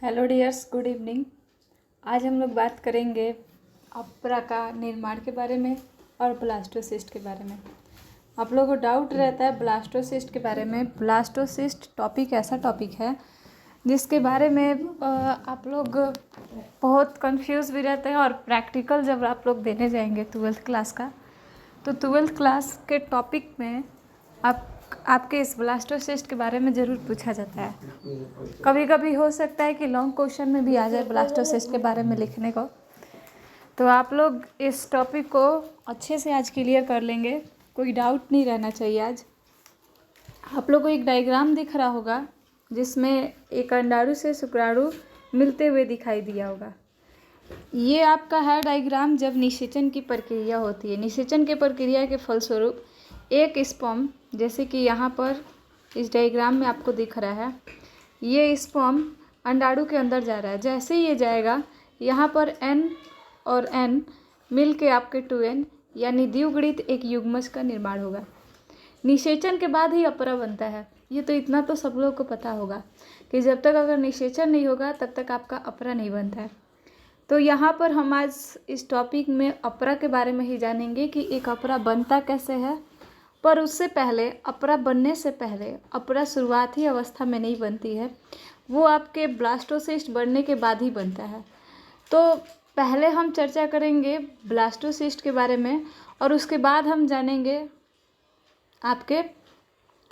Hello dears, good evening. आज हम लोग बात करेंगे अपरा का निर्माण के बारे में और ब्लास्टोसिस्ट के बारे में। आप लोगों को डाउट रहता है ब्लास्टोसिस्ट के बारे में। ब्लास्टोसिस्ट टॉपिक ऐसा टॉपिक है जिसके बारे में आप लोग बहुत कंफ्यूज भी रहते हैं, और प्रैक्टिकल जब आप लोग देने जाएंगे 12th क्लास का, तो 12th क्लास के टॉपिक में आपके इस ब्लास्टोसिस्ट के बारे में ज़रूर पूछा जाता है। कभी कभी हो सकता है कि लॉन्ग क्वेश्चन में भी आ जाए ब्लास्टोसिस्ट के बारे में लिखने को। तो आप लोग इस टॉपिक को अच्छे से आज क्लियर कर लेंगे, कोई डाउट नहीं रहना चाहिए। आज आप लोग को एक डायग्राम दिख रहा होगा जिसमें एक अंडाणु से शुक्राणु मिलते हुए दिखाई दिया होगा। ये आपका है डायग्राम जब निषेचन की प्रक्रिया होती है। निषेचन की प्रक्रिया के फलस्वरूप एक स्पर्म, जैसे कि यहाँ पर इस डायग्राम में आपको दिख रहा है, ये स्पर्म अंडाणु के अंदर जा रहा है। जैसे ही ये जाएगा, यहाँ पर N और N मिल के आपके 2N यानी द्विगुणित एक युग्मज का निर्माण होगा। निषेचन के बाद ही अपरा बनता है। ये तो इतना तो सब लोग को पता होगा कि जब तक अगर निषेचन नहीं होगा तब तक आपका अपरा नहीं बनता है। तो यहाँ पर हम आज इस टॉपिक में अपरा के बारे में ही जानेंगे कि एक अपरा बनता कैसे है। पर उससे पहले, अपरा बनने से पहले, अपरा शुरुआती अवस्था में नहीं बनती है, वो आपके ब्लास्टोसिस्ट बनने के बाद ही बनता है। तो पहले हम चर्चा करेंगे ब्लास्टोसिस्ट के बारे में, और उसके बाद हम जानेंगे आपके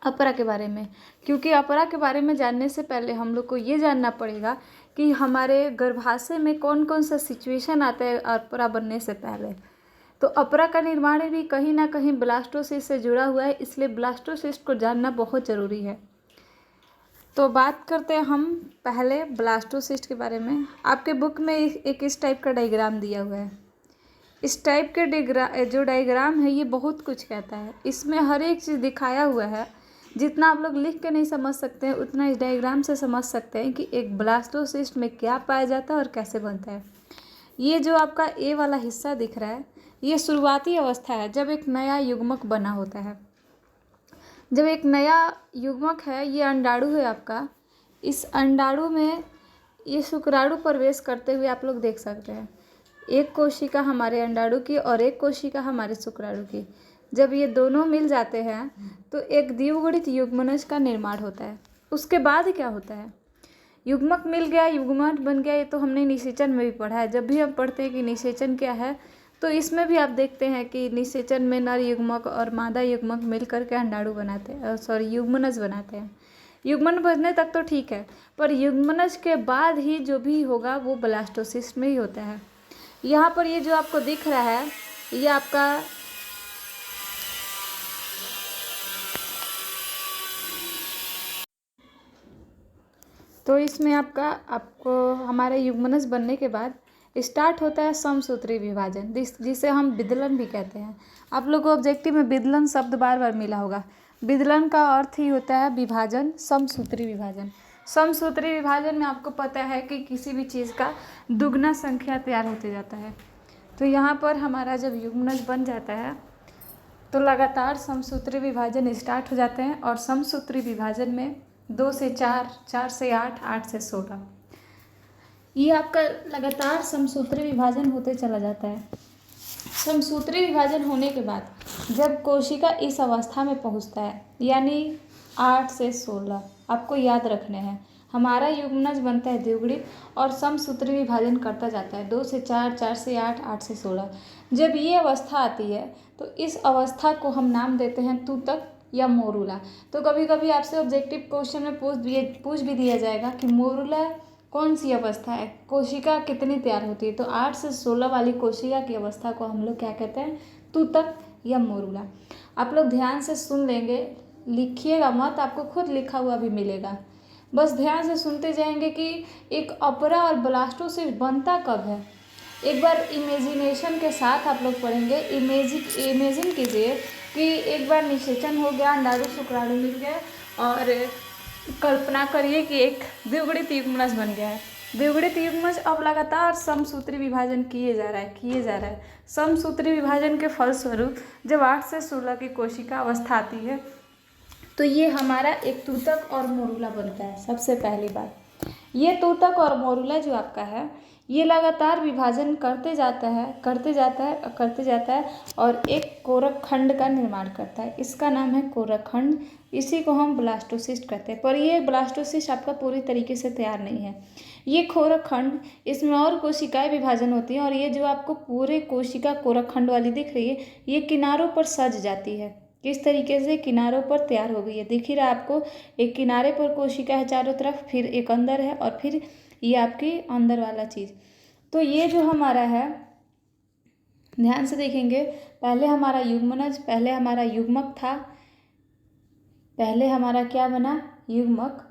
अपरा के बारे में। क्योंकि अपरा के बारे में जानने से पहले हम लोग को ये जानना पड़ेगा कि हमारे गर्भाशय में कौन कौन सा सिचुएशन आता है अपरा बनने से पहले। तो अपरा का निर्माण भी कहीं ना कहीं ब्लास्टोसिस्ट से जुड़ा हुआ है, इसलिए ब्लास्टोसिस्ट को जानना बहुत ज़रूरी है। तो बात करते हैं हम पहले ब्लास्टोसिस्ट के बारे में। आपके बुक में एक इस टाइप का डायग्राम दिया हुआ है। इस टाइप के जो डायग्राम है ये बहुत कुछ कहता है। इसमें हर एक चीज़ दिखाया हुआ है। जितना आप लोग लिख के नहीं समझ सकते हैं उतना इस डायग्राम से समझ सकते हैं कि एक ब्लास्टोसिस्ट में क्या पाया जाता है और कैसे बनता है। ये जो आपका ए वाला हिस्सा दिख रहा है, ये शुरुआती अवस्था है जब एक नया युग्मक बना होता है। जब एक नया युग्मक है, ये अंडाणु है आपका, इस अंडाणु में ये शुक्राणु प्रवेश करते हुए आप लोग देख सकते हैं। एक कोशिका हमारे अंडाणु की और एक कोशिका हमारे शुक्राणु की। जब ये दोनों मिल जाते हैं तो एक द्विगुणित युग्मनज का निर्माण होता है। उसके बाद क्या होता है, युग्मक मिल गया, युग्मक बन गया। ये तो हमने निषेचन में भी पढ़ा है। जब भी हम पढ़ते हैं कि निषेचन क्या है, तो इसमें भी आप देखते हैं कि निषेचन में नर युग्मक और मादा युग्मक मिलकर के अंडाणु बनाते हैं, युग्मनज बनाते हैं। युग्मन बनने तक तो ठीक है, पर युग्मनज के बाद ही जो भी होगा वो ब्लास्टोसिस्ट में ही होता है। यहाँ पर ये जो आपको दिख रहा है, ये आपका तो इसमें आपको हमारे युग्मनज बनने के बाद स्टार्ट होता है समसूत्री विभाजन, जिसे हम विदलन भी कहते हैं। आप लोग को ऑब्जेक्टिव में विदलन शब्द बार बार मिला होगा। विदलन का अर्थ ही होता है विभाजन, समसूत्री विभाजन। समसूत्री विभाजन में आपको पता है कि किसी भी चीज़ का दुगना संख्या तैयार होते जाता है। तो यहाँ पर हमारा जब युग्मनज बन जाता है तो लगातार समसूत्री विभाजन स्टार्ट हो जाते हैं, और समसूत्री विभाजन में 2 से 4, 4 से 8, 8 से 16, ये आपका लगातार समसूत्री विभाजन होते चला जाता है। समसूत्री विभाजन होने के बाद जब कोशिका इस अवस्था में पहुंचता है, यानी 8 से 16 आपको याद रखने हैं, हमारा युग्मनज बनता है द्विगुणित और समसूत्री विभाजन करता जाता है 2 से 4, 4 से 8, 8 से 16। जब ये अवस्था आती है तो इस अवस्था को हम नाम देते हैं तूतक या मोरूला। तो कभी कभी आपसे ऑब्जेक्टिव क्वेश्चन में पूछ भी दिया जाएगा कि मोरूला कौन सी अवस्था है, कोशिका कितनी तैयार होती है। तो 8 से 16 वाली कोशिका की अवस्था को हम लोग क्या कहते हैं, तूतक या मोरूला। आप लोग ध्यान से सुन लेंगे, लिखिएगा मत, आपको खुद लिखा हुआ भी मिलेगा। बस ध्यान से सुनते जाएंगे कि एक अपरा और ब्लास्टोसिस्ट बनता कब है। एक बार इमेजिनेशन के साथ आप लोग पढ़ेंगे। इमेजिन कीजिए कि एक बार निषेचन हो गया, अंडाणु शुक्राणु मिल गए, और कल्पना करिए कि एक द्विगुणित युग्मनज बन गया है। द्विगुणित युग्मनज अब लगातार समसूत्री विभाजन किए जा रहा है। समसूत्री विभाजन के फलस्वरूप जब 8 से 16 की कोशिका अवस्था आती है तो ये हमारा एक तूतक और मोरूला बनता है। सबसे पहली बात ये तूतक और मोरूला जो आपका है ये लगातार विभाजन करते जाता है और एक कोरक खंड का निर्माण करता है। इसका नाम है कोरक खंड। इसी को हम ब्लास्टोसिस्ट कहते हैं। पर ये ब्लास्टोसिस्ट आपका पूरी तरीके से तैयार नहीं है। ये कोरक खंड, इसमें और कोशिकाएं विभाजन होती हैं और ये जो आपको पूरे कोशिका कोरक खंड वाली दिख रही है ये किनारों पर सज जाती है। किस तरीके से? किनारों पर तैयार हो गई है। दिख ही रहा आपको, एक किनारे पर कोशिका है चारों तरफ, फिर एक अंदर है और फिर ये आपकी अंदर वाला चीज़। तो ये जो हमारा है, ध्यान से देखेंगे, पहले हमारा युग्मनज, पहले हमारा युग्मक था, पहले हमारा क्या बना? युग्मक।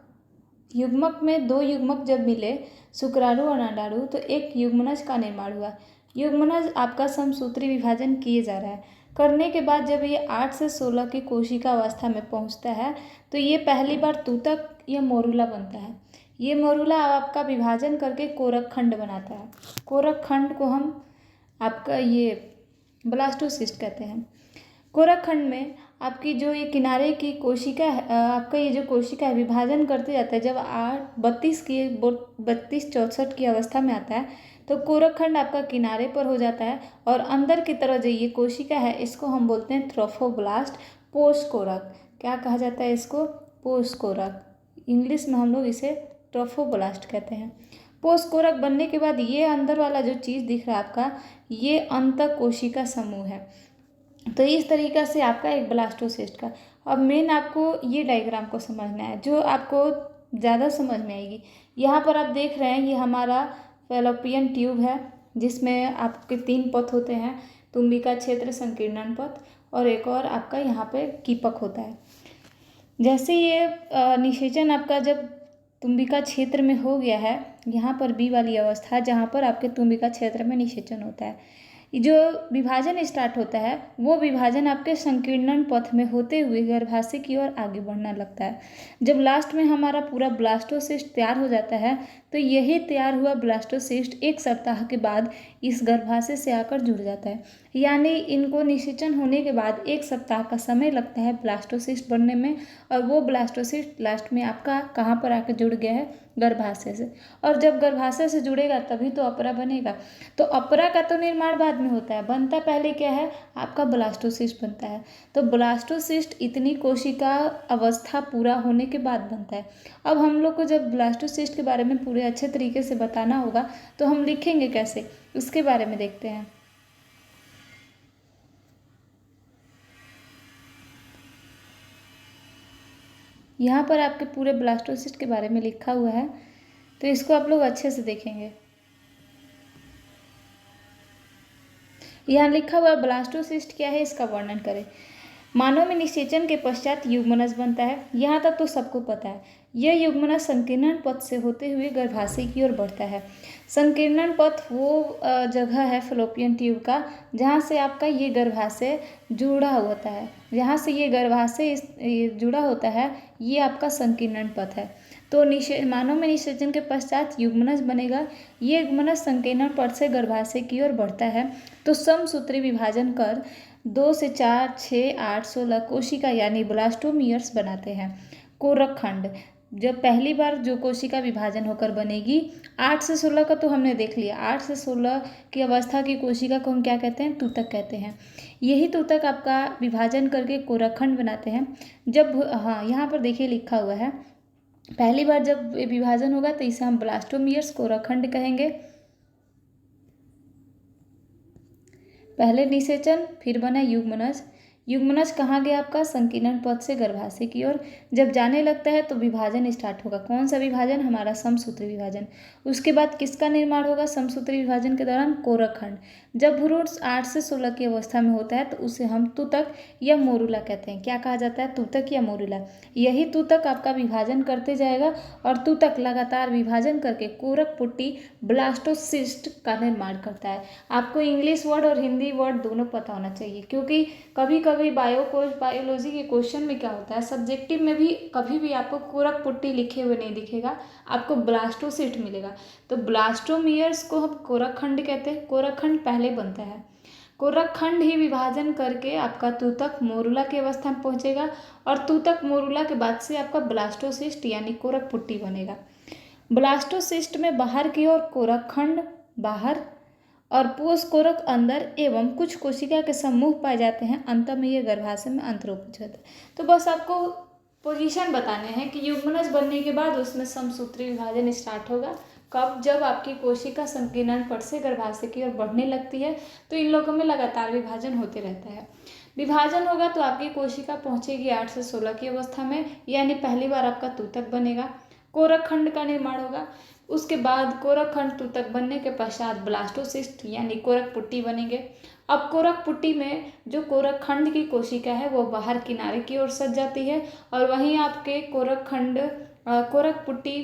युग्मक में दो युग्मक जब मिले, शुक्राणु और अंडाणु, तो एक युग्मनज का निर्माण हुआ। युग्मनज आपका समसूत्री विभाजन किए जा रहा है। करने के बाद जब ये 8 से 16 की कोशिका अवस्था में पहुंचता है तो ये पहली बार तूतक या मोरूला बनता है। ये मोरूला आपका विभाजन करके कोरक खंड बनाता है। कोरक खंड को हम आपका ये ब्लास्टोसिस्ट कहते हैं। कोरक खंड में आपकी जो ये किनारे की कोशिका है, आपका ये जो कोशिका है विभाजन करते जाता है। जब 32-64 की अवस्था में आता है तो कोरक खंड आपका किनारे पर हो जाता है और अंदर की तरफ जो ये कोशिका है इसको हम बोलते हैं थ्रोफोब्लास्ट, पोषकोरक। क्या कहा जाता है इसको? पोषकोरक। इंग्लिश में हम लोग इसे ट्रोफोब्लास्ट कहते हैं। पोषकोरक बनने के बाद ये अंदर वाला जो चीज़ दिख रहा है आपका, ये अंतः कोशिका समूह है। तो इस तरीक़े से आपका एक ब्लास्टोसिस्ट का। अब मेन आपको ये डायग्राम को समझना है जो आपको ज़्यादा समझ में आएगी। यहाँ पर आप देख रहे हैं ये हमारा फैलोपियन ट्यूब है जिसमें आपके 3 पथ होते हैं, तुम्बिका क्षेत्र, संकीर्णन पथ और एक और आपका यहाँ पे कीपक होता है। जैसे ये निषेचन आपका जब तुम्बिका क्षेत्र में हो गया है, यहाँ पर बी वाली अवस्था जहाँ पर आपके तुम्बिका क्षेत्र में निषेचन होता है, जो विभाजन स्टार्ट होता है वो विभाजन आपके संकीर्णन पथ में होते हुए गर्भाशय की ओर आगे बढ़ना लगता है। जब लास्ट में हमारा पूरा ब्लास्टोसिस्ट तैयार हो जाता है तो यही तैयार हुआ ब्लास्टोसिस्ट 1 सप्ताह के बाद इस गर्भाशय से आकर जुड़ जाता है। यानी इनको निषेचन होने के बाद 1 सप्ताह का समय लगता है ब्लास्टोसिस्ट बनने में और वो ब्लास्टोसिस्ट लास्ट में आपका कहाँ पर आकर जुड़ गया है? गर्भाशय से। और जब गर्भाशय से जुड़ेगा तभी तो अपरा बनेगा। तो अपरा का तो निर्माण बाद में होता है, बनता पहले क्या है? आपका ब्लास्टोसिस्ट बनता है। तो ब्लास्टोसिस्ट इतनी कोशिका अवस्था पूरा होने के बाद बनता है। अब हम लोग को जब ब्लास्टोसिस्ट के बारे में पूरे अच्छे तरीके से बताना होगा तो हम लिखेंगे कैसे, उसके बारे में देखते हैं। यहाँ पर आपके पूरे ब्लास्टोसिस्ट के बारे में लिखा हुआ है तो इसको आप लोग अच्छे से देखेंगे। यहाँ लिखा हुआ ब्लास्टोसिस्ट क्या है इसका वर्णन करें। मानव में निषेचन के पश्चात युग्मनज बनता है। यहाँ तक तो सबको पता है। यह युग्मनज संकीर्णन पथ से होते हुए गर्भाशय की ओर बढ़ता है। संकीर्णन पथ वो जगह है फैलोपियन ट्यूब का जहाँ से आपका ये गर्भाशय जुड़ा होता है। जहाँ से ये गर्भाशय जुड़ा होता है ये आपका संकीर्णन पथ है। तो मानव में निषेचन के पश्चात युग्मनज बनेगा। ये युग्मनज संकीर्णन पथ से गर्भाशय की ओर बढ़ता है तो समसूत्री विभाजन कर 2 से 4, 6, 8, 16 कोशिका यानी ब्लास्टोमियर्स बनाते हैं। कोरक खंड जब पहली बार जो कोशिका विभाजन होकर बनेगी, 8 से 16 का तो हमने देख लिया। 8 से 16 की अवस्था की कोशिका को हम क्या कहते हैं? तूतक कहते हैं। यही तूतक आपका विभाजन करके कोरक खंड बनाते हैं। जब यहाँ पर देखिए लिखा हुआ है, पहली बार जब विभाजन होगा तो इसे हम ब्लास्टोमियर्स कोरक खंड कहेंगे। पहले निषेचन फिर बना युग्मनज। युग्मनज कहाँ गया आपका? संकीर्णन पथ से गर्भाशय की ओर। जब जाने लगता है तो विभाजन स्टार्ट होगा। कौन सा विभाजन? हमारा समसूत्री विभाजन। उसके बाद किसका निर्माण होगा समसूत्री विभाजन के दौरान? कोरक खंड। जब भ्रूण 8 से 16 की अवस्था में होता है तो उसे हम तूतक या मोरूला कहते हैं। क्या कहा जाता है? तूतक या मोरूला। यही तूतक आपका विभाजन करते जाएगा और तूतक लगातार विभाजन करके कोरक पुट्टी ब्लास्टोसिस्ट का निर्माण करता है। आपको इंग्लिश वर्ड और हिंदी वर्ड दोनों पता होना चाहिए क्योंकि कभी कभी बायोलॉजी के क्वेश्चन में क्या होता है, सब्जेक्टिव में भी कभी भी आपको कोरक पुट्टी लिखे हुए नहीं दिखेगा, आपको ब्लास्टोसिस्ट मिलेगा। तो ब्लास्टोमियर्स को हम कोरक खंड कहते हैं। कोरक खंड पहले बनता है। कोरक खंड ही विभाजन करके आपका तूतक मोरूला की अवस्था में पहुंचेगा और तूतक मोरूला के बाद से आपका ब्लास्टोसिस्ट यानी कोरक पुट्टी बनेगा। ब्लास्टोसिस्ट में बाहर की ओर कोरक खंड बाहर और पोष कोरक अंदर एवं कुछ कोशिका के समूह पाए जाते हैं। अंत में ये गर्भाशय में अंतरोपित होता है। तो बस आपको पोजीशन बताने हैं कि युग्मनज बनने के बाद उसमें समसूत्री विभाजन स्टार्ट होगा। कब? जब आपकी कोशिका संकीर्ण पट से गर्भाशय की ओर बढ़ने लगती है तो इन लोगों में लगातार विभाजन होते रहता है। विभाजन होगा तो आपकी कोशिका पहुंचेगी 8 से 16 की अवस्था में, यानी पहली बार आपका तूतक बनेगा। कोरक खंड का निर्माण होगा। उसके बाद कोरक खंड तूतक बनने के पश्चात ब्लास्टोसिस्ट यानी कोरक पुट्टी बनेंगे। अब कोरक पुट्टी में जो कोरक खंड की कोशिका है वो बाहर किनारे की ओर सज जाती है और वहीं आपके कोरक पुट्टी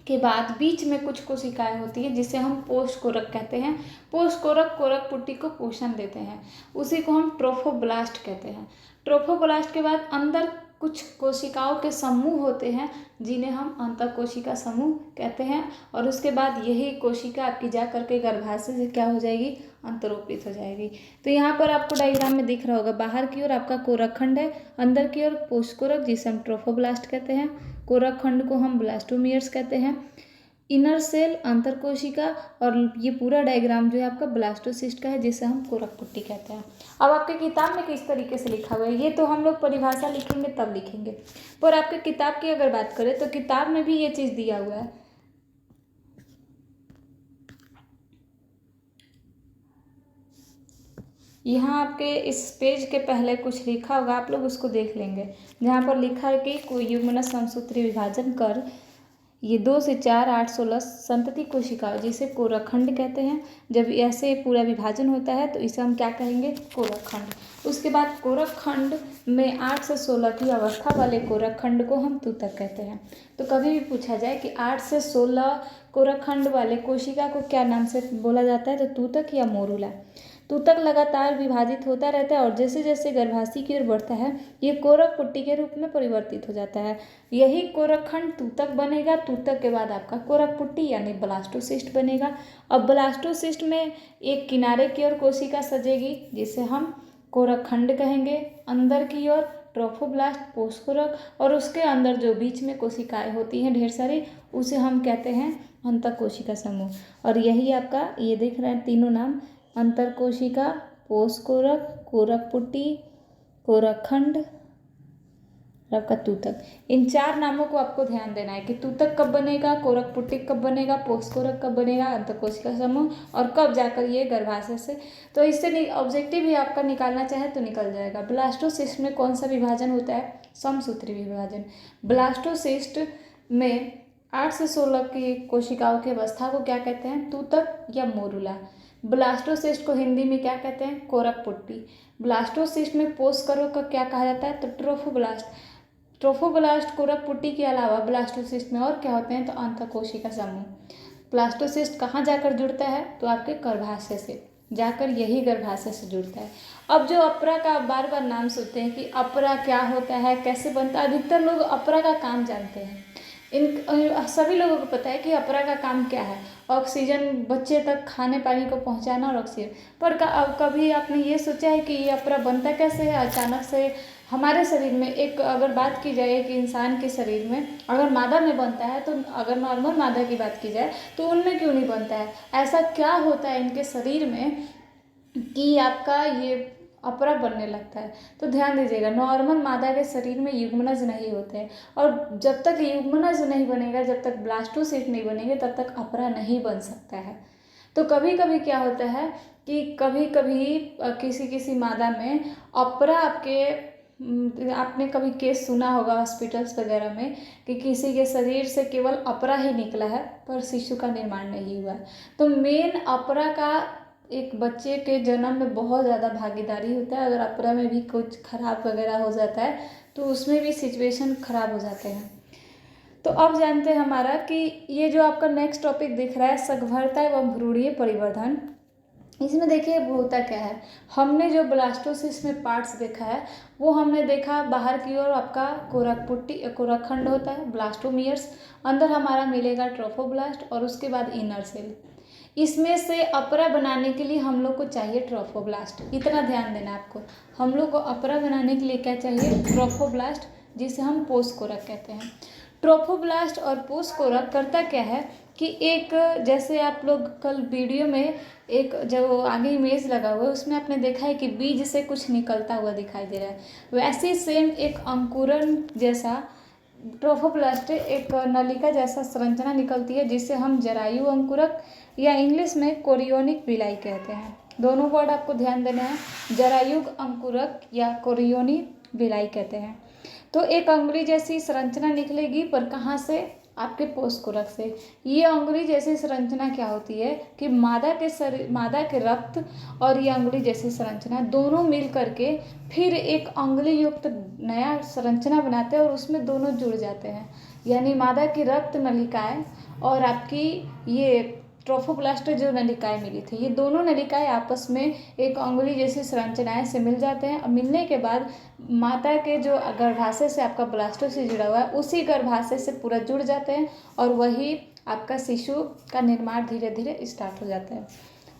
के बाद बीच में कुछ कोशिकाएं होती है जिसे हम पोष कोरक कहते हैं। पोष कोरक कोरक पुट्टी को पोषण देते हैं, उसी को हम ट्रोफोब्लास्ट कहते हैं। ट्रोफोब्लास्ट के बाद अंदर कुछ कोशिकाओं के समूह होते हैं जिन्हें हम अंतःकोशिका समूह कहते हैं और उसके बाद यही कोशिका आपकी जा करके गर्भाशय से क्या हो जाएगी? अंतरोपित हो जाएगी। तो यहाँ पर आपको डायग्राम में दिख रहा होगा, बाहर की ओर आपका कोरक खंड है, अंदर की ओर पोष कोरक जिसे हम ट्रोफोब्लास्ट कहते हैं, कोरक खंड को हम ब्लास्टोमियर्स कहते हैं, इनर सेल अंतर कोशिका और ये पूरा डायग्राम जो है आपका ब्लास्टोसिस्ट का है जिसे हम कोरक पुट्टी कहते हैं। अब आपके किताब में किस तरीके से लिखा हुआ है ये तो हम लोग परिभाषा लिखेंगे तब लिखेंगे, पर आपके किताब की अगर बात करें तो किताब में भी ये चीज़ दिया हुआ है। यहाँ आपके इस पेज के पहले कुछ लिखा होगा, आप लोग उसको देख लेंगे, जहाँ पर लिखा है कि कोई युग्मनज समसूत्री विभाजन कर ये 2 से 4 8 16 संतति कोशिका जिसे कोरक खंड कहते हैं। जब ऐसे पूरा विभाजन होता है तो इसे हम क्या कहेंगे? कोरक खंड। उसके बाद कोरक खंड में 8 से 16 की अवस्था वाले कोरक खंड को हम तूतक कहते हैं। तो कभी भी पूछा जाए कि 8 से 16 कोरक खंड वाले कोशिका को क्या नाम से बोला जाता है, तो तूतक या मोरूला। तूतक लगातार विभाजित होता रहता है और जैसे जैसे गर्भाशय की ओर बढ़ता है ये कोरक पुट्टी के रूप में परिवर्तित हो जाता है। यही कोरक खंड तूतक बनेगा। तूतक के बाद आपका कोरक पुट्टी यानी ब्लास्टोसिस्ट बनेगा। अब ब्लास्टोसिस्ट में एक किनारे की ओर कोशिका सजेगी जिसे हम कोरक खंड कहेंगे, अंदर की ओर ट्रोफोब्लास्ट पोष कोरक और उसके अंदर जो बीच में कोशिकाएं होती हैं ढेर सारी उसे हम कहते हैं अंतःकोशिका समूह। और यही आपका ये दिख रहा है तीनों नाम, अंतरकोशिका, पोष कोरक, कोरक पुट्टी, कोरक खंड और आपका तूतक। इन 4 नामों को आपको ध्यान देना है कि तूतक कब बनेगा, कोरक पुट्टी कब बनेगा, पोष कोरक कब बनेगा, अंतरकोशिका समूह और कब जाकर ये गर्भाशय से। तो इससे ऑब्जेक्टिव भी आपका निकालना चाहे तो निकल जाएगा। ब्लास्टोसिस्ट में कौन सा विभाजन होता है? समसूत्री विभाजन। ब्लास्टोसिस्ट में 8 से 16 की कोशिकाओं की अवस्था को क्या कहते हैं? तूतक या मोरूला। ब्लास्टोसिस्ट को हिंदी में क्या कहते हैं? कोरक पुट्टी। ब्लास्टोसिस्ट में पोष कोरक का क्या कहा जाता है? तो ट्रोफोब्लास्ट। ट्रोफोब्लास्ट कोरक पुट्टी के अलावा ब्लास्टोसिस्ट में और क्या होते हैं? तो अंतःकोशिका समूह। ब्लास्टोसिस्ट कहाँ जाकर जुड़ता है? तो आपके गर्भाशय से जाकर यही गर्भाशय से जुड़ता है। अब जो अपरा का बार बार नाम सुनते हैं कि अपरा क्या होता है, कैसे बनता है, अधिकतर लोग अपरा का काम जानते हैं। इन सभी लोगों को पता है कि अपरा का काम क्या है, ऑक्सीजन बच्चे तक खाने पानी को पहुंचाना और ऑक्सीजन। पर अब कभी आपने ये सोचा है कि ये अपरा बनता कैसे है? अचानक से हमारे शरीर में एक अगर बात की जाए कि इंसान के शरीर में अगर मादा में बनता है तो अगर नॉर्मल मादा की बात की जाए तो उनमें क्यों नहीं बनता है? ऐसा क्या होता है इनके शरीर में कि आपका ये अपरा बनने लगता है? तो ध्यान दीजिएगा, नॉर्मल मादा के शरीर में युग्मनज नहीं होते हैं और जब तक युग्मनज नहीं बनेगा, जब तक ब्लास्टोसिस्ट नहीं बनेंगे तब तक अपरा नहीं बन सकता है। तो कभी कभी क्या होता है कि कभी कभी किसी मादा में अपरा आपने कभी केस सुना होगा हॉस्पिटल्स वगैरह में कि किसी के शरीर से केवल अपरा ही निकला है पर शिशु का निर्माण नहीं हुआ है। तो मेन अपरा का एक बच्चे के जन्म में बहुत ज़्यादा भागीदारी होता है। अगर अपरा में भी कुछ खराब वगैरह हो जाता है तो उसमें भी सिचुएशन खराब हो जाते हैं। तो अब जानते हैं हमारा कि ये जो आपका नेक्स्ट टॉपिक दिख रहा है सगभरता एवं भ्रूणीय परिवर्धन, इसमें देखिए होता क्या है। हमने जो ब्लास्टोसिस्ट में पार्ट्स देखा है वो हमने देखा बाहर की ओर आपका कोरक खंड होता है ब्लास्टोमियर्स, अंदर हमारा मिलेगा ट्रोफोब्लास्ट और उसके बाद इनर सेल। इसमें से अपरा बनाने के लिए हम लोग को चाहिए ट्रोफोब्लास्ट। इतना ध्यान देना आपको, हम लोग को अपरा बनाने के लिए क्या चाहिए? ट्रोफोब्लास्ट, जिसे हम पोष कोरक कहते हैं। ट्रोफोब्लास्ट और पोस्कोरक करता क्या है कि एक, जैसे आप लोग कल वीडियो में एक जो आगे इमेज लगा हुआ है उसमें आपने देखा है कि बीज से कुछ निकलता हुआ दिखाई दे रहा है, वैसे सेम एक अंकुरन जैसा ट्रोफोब्लास्ट एक नलिका जैसा संरचना निकलती है जिसे हम जरायु अंकुरक या इंग्लिश में कोरियोनिक विलाई कहते हैं। दोनों वर्ड आपको ध्यान देना है, जरायुग अंकुरक या कोरियोनी विलाई कहते हैं। तो एक अंगुली जैसी संरचना निकलेगी, पर कहाँ से? आपके पोस्कोरक से। ये अंगुली जैसी संरचना क्या होती है कि मादा के रक्त और ये अंगुली जैसी संरचना दोनों मिल करके फिर एक अंगुली युक्त नया संरचना बनाते हैं और उसमें दोनों जुड़ जाते हैं। यानी मादा की रक्त नलिकाएं और आपकी ये ट्रोफोब्लास्ट जो नलिकाएं मिली थी, ये दोनों नलिकाएं आपस में एक अंगुली जैसी संरचनाएं से मिल जाते हैं। और मिलने के बाद माता के जो गर्भाशय से आपका ब्लास्टोसिस्ट जुड़ा हुआ है उसी गर्भाशय से पूरा जुड़ जाते हैं और वही आपका शिशु का निर्माण धीरे धीरे स्टार्ट हो जाता है।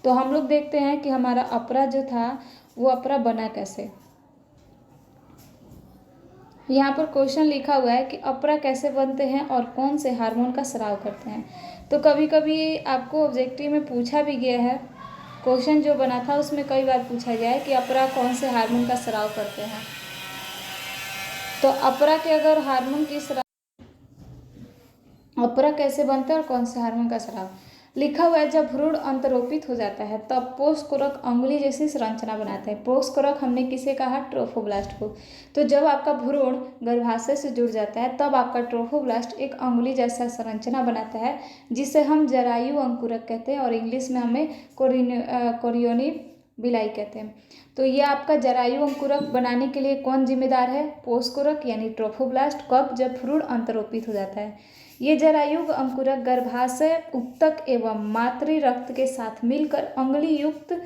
तो हम लोग देखते हैं कि हमारा अपरा जो था वो अपरा बना कैसे। यहाँ पर क्वेश्चन लिखा हुआ है कि अपरा कैसे बनते हैं और कौन से हार्मोन का स्राव करते हैं। तो कभी कभी आपको ऑब्जेक्टिव में पूछा भी गया है, क्वेश्चन जो बना था उसमें कई बार पूछा गया है कि अपरा कौन से हार्मोन का स्राव करते हैं। तो अपरा के अगर हार्मोन की स्राव, अपरा कैसे बनते हैं और कौन से हार्मोन का स्राव लिखा हुआ है। जब भ्रूण अंतरोपित हो जाता है तब पोस्कोरक अंगुली जैसी संरचना बनाते हैं। पोस्कोरक हमने किसे कहा? ट्रोफोब्लास्ट को। तो जब आपका भ्रूण गर्भाशय से जुड़ जाता है तब आपका ट्रोफोब्लास्ट एक अंगुली जैसा संरचना बनाता है जिसे हम जरायु अंकुरक कहते हैं और इंग्लिश में हमें कोरियोनी विलाई कहते हैं। तो ये आपका जरायु अंकुरक बनाने के लिए कौन जिम्मेदार है? पोस्कोरक यानी ट्रोफोब्लास्ट। कब? जब भ्रूण अंतरोपित हो जाता है। ये जरायुग अंकुरक गर्भाशय उत्तक एवं मातृ रक्त के साथ मिलकर अंगुली युक्त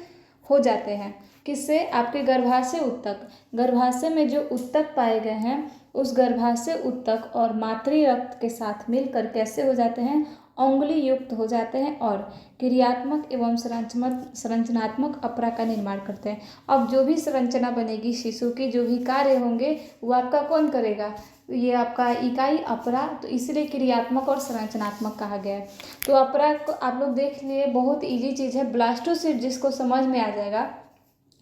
हो जाते हैं। किससे? आपके गर्भाशय उत्तक, गर्भाशय में जो उत्तक पाए गए हैं उस गर्भाशय उत्तक और मातृ रक्त के साथ मिलकर कैसे हो जाते हैं? अंगुली युक्त हो जाते हैं और क्रियात्मक एवं संरचनात्मक अपरा का निर्माण करते हैं। अब जो भी संरचना बनेगी शिशु की, जो भी कार्य होंगे वो आपका कौन करेगा? ये आपका इकाई अपरा, तो इसलिए क्रियात्मक और संरचनात्मक कहा गया है। तो अपरा को आप लोग देख लिए, बहुत इजी चीज़ है। ब्लास्टोसिस्ट जिसको समझ में आ जाएगा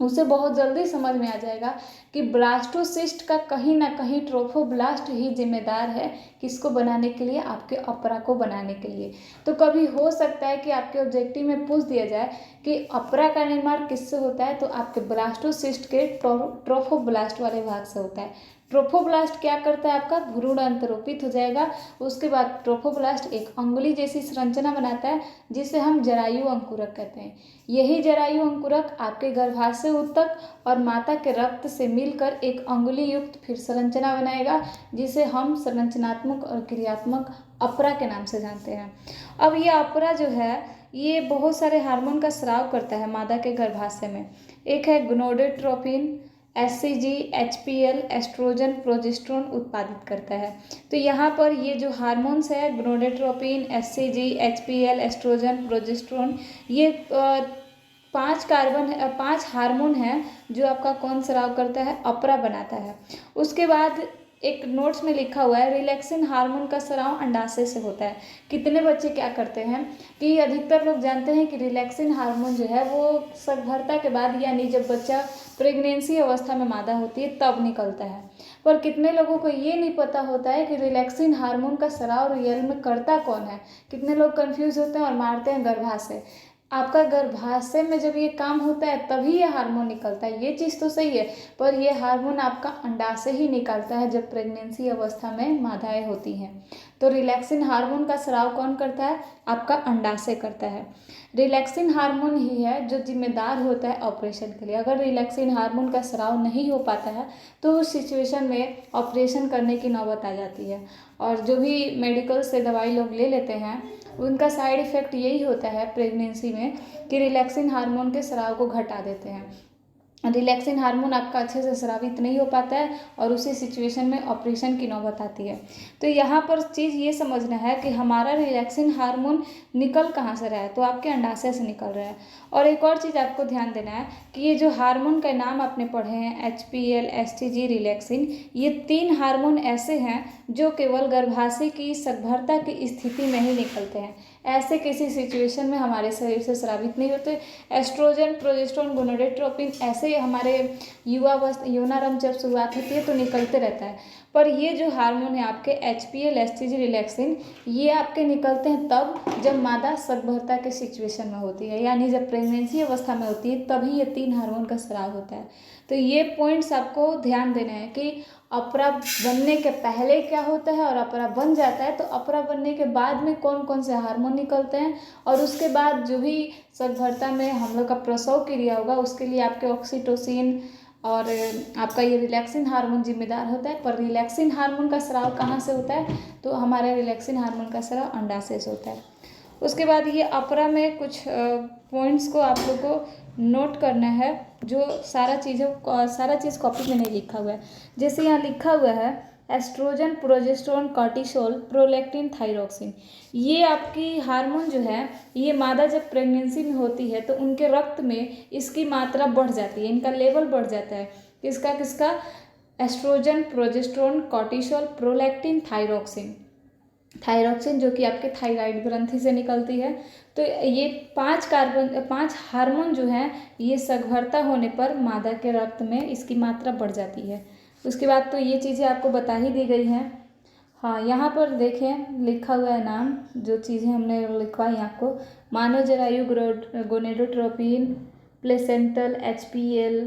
उसे बहुत जल्दी समझ में आ जाएगा कि ब्लास्टोसिस्ट का कहीं ना कहीं ट्रोफोब्लास्ट ही जिम्मेदार है किसको बनाने के लिए? आपके अपरा को बनाने के लिए। तो कभी हो सकता है कि आपके ऑब्जेक्टिव में पूछ दिया जाए कि अपरा का निर्माण किससे होता है, तो आपके ब्लास्टोसिस्ट के ट्रोफोब्लास्ट वाले भाग से होता है। ट्रोफोब्लास्ट क्या करता है? आपका भ्रूण अंतरोपित हो जाएगा, उसके बाद ट्रोफोब्लास्ट एक अंगुली जैसी संरचना बनाता है जिसे हम जरायु अंकुरक कहते हैं। यही जरायु अंकुरक आपके गर्भाशय उत्तक और माता के रक्त से मिलकर एक अंगुली युक्त फिर संरचना बनाएगा जिसे हम संरचनात्मक और क्रियात्मक अपरा के नाम से जानते हैं। अब ये अपरा जो है ये बहुत सारे हार्मोन का स्राव करता है मादा के गर्भाशय में। एक है gonadotropin, HCG, HPL, estrogen, progesterone उत्पादित करता है। तो यहाँ पर ये जो हार्मोन्स है gonadotropin, HCG, HPL, estrogen, progesterone, ये 5 हार्मोन है जो आपका कौन स्राव करता है? अपरा बनाता है। उसके बाद एक नोट्स में लिखा हुआ है रिलैक्सिन हार्मोन का स्राव अंडाशय से होता है। कितने बच्चे क्या करते हैं कि अधिकतर लोग जानते हैं कि रिलैक्सिन हार्मोन जो है वो गर्भधारण के बाद यानी जब बच्चा प्रेगनेंसी अवस्था में मादा होती है तब निकलता है। पर कितने लोगों को ये नहीं पता होता है कि रिलैक्सिन हार्मोन का स्राव रियल में करता कौन है। कितने लोग कंफ्यूज होते हैं और मारते हैं गर्भाशय। आपका गर्भाशय में जब ये काम होता है तभी ये हार्मोन निकलता है, ये चीज़ तो सही है, पर ये हार्मोन आपका अंडाशय ही निकलता है जब प्रेगनेंसी अवस्था में मादाएं होती हैं। तो रिलैक्सिन हार्मोन का स्राव कौन करता है? आपका अंडाशय करता है। रिलैक्सिन हार्मोन ही है जो जिम्मेदार होता है ऑपरेशन के लिए। अगर रिलैक्सिन हार्मोन का स्राव नहीं हो पाता है तो उस सिचुएशन में ऑपरेशन करने की नौबत आ जाती है। और जो भी मेडिकल से दवाई लोग ले लेते हैं उनका साइड इफ़ेक्ट यही होता है प्रेगनेंसी में कि रिलैक्सिन हार्मोन के स्राव को घटा देते हैं। रिलैक्सिन हार्मोन आपका अच्छे से स्रावित नहीं हो पाता है और उसी सिचुएशन में ऑपरेशन की नौबत आती है। तो यहाँ पर चीज़ ये समझना है कि हमारा रिलैक्सिन हार्मोन निकल कहाँ से रहा है, तो आपके अंडाशय से निकल रहा है। और एक और चीज़ आपको ध्यान देना है कि ये जो हार्मोन का नाम आपने पढ़े हैं HPL, STG, रिलैक्सिन, ये 3 हार्मोन ऐसे हैं जो केवल गर्भाशय की सकभरता की स्थिति में ही निकलते हैं। ऐसे किसी सिचुएशन में हमारे शरीर से स्रावित नहीं होते। एस्ट्रोजन, प्रोजेस्टेरोन, गोनाडोट्रोपिन ऐसे हमारे यौनारंभ जब शुरुआत होती है तो निकलते रहता है। पर ये जो हार्मोन है आपके HPL, STG, रिलैक्सिन, ये आपके निकलते हैं तब जब मादा सकभरता के सिचुएशन में होती है, यानी जब प्रेगनेंसी अवस्था में होती है तभी ये 3 हार्मोन का स्राव होता है। तो ये पॉइंट्स आपको ध्यान देना है कि अपरा बनने के पहले क्या होता है और अपरा बन जाता है, तो अपरा बनने के बाद में कौन कौन से हार्मोन निकलते हैं, और उसके बाद जो भी सकभरता में हम लोग का प्रसव क्रिया होगा उसके लिए आपके ऑक्सीटोसिन और आपका ये रिलैक्सिन हार्मोन जिम्मेदार होता है। पर रिलैक्सिन हार्मोन का स्राव कहाँ से होता है, तो हमारे रिलैक्सिन हार्मोन का स्राव अंडाशय से होता है। उसके बाद ये अपरा में कुछ पॉइंट्स को आप लोग को नोट करना है, जो सारा चीज़ कॉपी में नहीं लिखा हुआ है। जैसे यहाँ लिखा हुआ है estrogen, progesterone, cortisol, prolactin, thyroxine, ये आपकी हार्मोन जो है ये मादा जब प्रेगनेंसी में होती है तो उनके रक्त में इसकी मात्रा बढ़ जाती है, इनका लेवल बढ़ जाता है। किसका estrogen, progesterone, cortisol, prolactin, thyroxine जो कि आपके थायराइड ग्रंथि से निकलती है। तो ये 5 हार्मोन जो हैं ये सकभरता होने पर मादा के रक्त में इसकी मात्रा बढ़ जाती है। उसके बाद तो ये चीज़ें आपको बता ही दी गई हैं। हाँ, यहाँ पर देखें लिखा हुआ है नाम, जो चीज़ें हमने लिखवाई आपको, मानव जरायु गोनेडोट्रोपिन, प्लेसेंटल, HPL,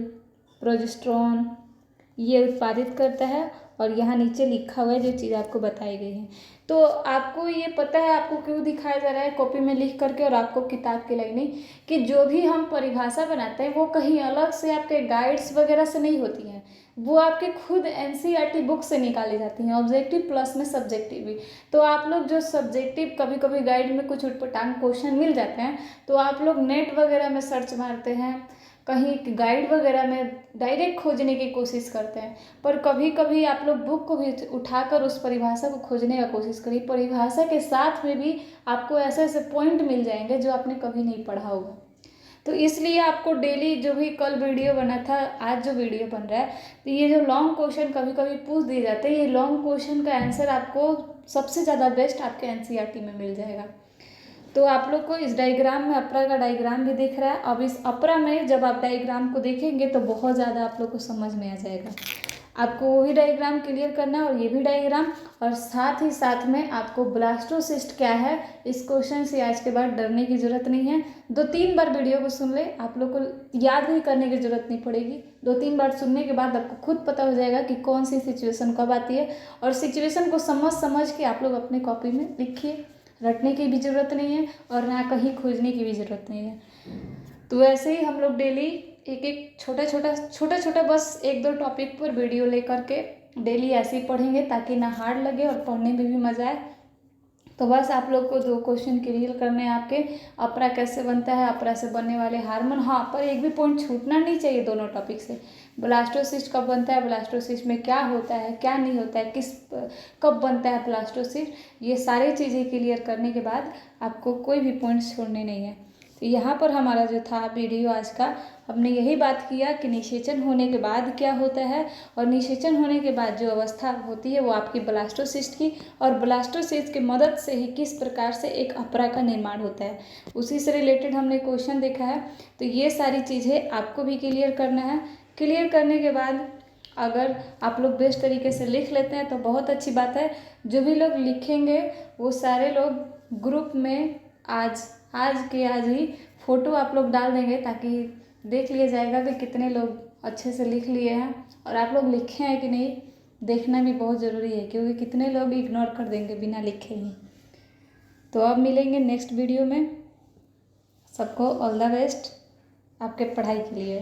प्रोजेस्टेरोन, ये उत्पादित करता है। और यहाँ नीचे लिखा हुआ है जो चीज़ आपको बताई गई है। तो आपको ये पता है आपको क्यों दिखाया जा रहा है कॉपी में लिख करके और आपको किताब की लाइनें, कि जो भी हम परिभाषा बनाते हैं वो कहीं अलग से आपके गाइड्स वगैरह से नहीं होती हैं, वो आपके खुद NCERT बुक से निकाली जाती हैं, ऑब्जेक्टिव प्लस में सब्जेक्टिव भी। तो आप लोग जो सब्जेक्टिव कभी कभी गाइड में कुछ उटपटांग क्वेश्चन मिल जाते हैं तो आप लोग नेट वगैरह में सर्च मारते हैं, कहीं गाइड वगैरह में डायरेक्ट खोजने की कोशिश करते हैं। पर कभी कभी आप लोग बुक को भी उठाकर उस परिभाषा को खोजने का कोशिश करिए। परिभाषा के साथ में भी आपको ऐसे ऐसे पॉइंट मिल जाएंगे जो आपने कभी नहीं पढ़ा होगा। तो इसलिए आपको डेली जो भी कल वीडियो बना था, आज जो वीडियो बन रहा है, तो ये जो लॉन्ग क्वेश्चन कभी कभी पूछ दिए जाते हैं, ये लॉन्ग क्वेश्चन का आंसर आपको सबसे ज़्यादा बेस्ट आपके NCERT में मिल जाएगा। तो आप लोग को इस डायग्राम में अपरा का डायग्राम भी दिख रहा है। अब इस अपरा में जब आप डायग्राम को देखेंगे तो बहुत ज़्यादा आप लोग को समझ में आ जाएगा। आपको वही डायग्राम क्लियर करना है और ये भी डायग्राम, और साथ ही साथ में आपको ब्लास्टोसिस्ट क्या है इस क्वेश्चन से आज के बाद डरने की ज़रूरत नहीं है। 2-3 बार वीडियो को सुन ले, आप लोग को याद भी करने की ज़रूरत नहीं पड़ेगी। 2-3 बार सुनने के बाद आपको खुद पता हो जाएगा कि कौन सी सिचुएशन कब आती है, और सिचुएशन को समझ के आप लोग अपनी कॉपी में लिखिए। रटने की भी ज़रूरत नहीं है और ना कहीं खोजने की भी ज़रूरत नहीं है। तो ऐसे ही हम लोग डेली एक छोटा छोटा बस 1-2 टॉपिक पर वीडियो लेकर के डेली ऐसे ही पढ़ेंगे, ताकि ना हार्ड लगे और पढ़ने में भी मज़ा आए। तो बस आप लोग को 2 क्वेश्चन क्लियर करने हैं आपके, अपरा कैसे बनता है, अपरा से बनने वाले हार्मोन। हाँ, पर एक भी पॉइंट छूटना नहीं चाहिए दोनों टॉपिक से। ब्लास्टोसिस्ट कब बनता है, ब्लास्टोसिस्ट में क्या होता है, क्या नहीं होता है, कब बनता है ब्लास्टोसिस्ट, ये सारी चीज़ें क्लियर करने के बाद आपको कोई भी पॉइंट्स छोड़ने नहीं है। तो यहाँ पर हमारा जो था वीडियो आज का, हमने यही बात किया कि निषेचन होने के बाद क्या होता है, और निषेचन होने के बाद जो अवस्था होती है वो आपकी ब्लास्टोसिस्ट की, और ब्लास्टोसिस्ट की मदद से ही किस प्रकार से एक अपरा का निर्माण होता है, उसी से रिलेटेड हमने क्वेश्चन देखा है। तो ये सारी चीज़ें आपको भी क्लियर करना है। क्लियर करने के बाद अगर आप लोग बेस्ट तरीके से लिख लेते हैं तो बहुत अच्छी बात है। जो भी लोग लिखेंगे वो सारे लोग ग्रुप में आज ही फ़ोटो आप लोग डाल देंगे, ताकि देख लिया जाएगा कि कितने लोग अच्छे से लिख लिए हैं और आप लोग लिखे हैं कि नहीं, देखना भी बहुत ज़रूरी है, क्योंकि कितने लोग इग्नोर कर देंगे बिना लिखे ही। तो अब मिलेंगे नेक्स्ट वीडियो में। सबको ऑल द बेस्ट आपके पढ़ाई के लिए।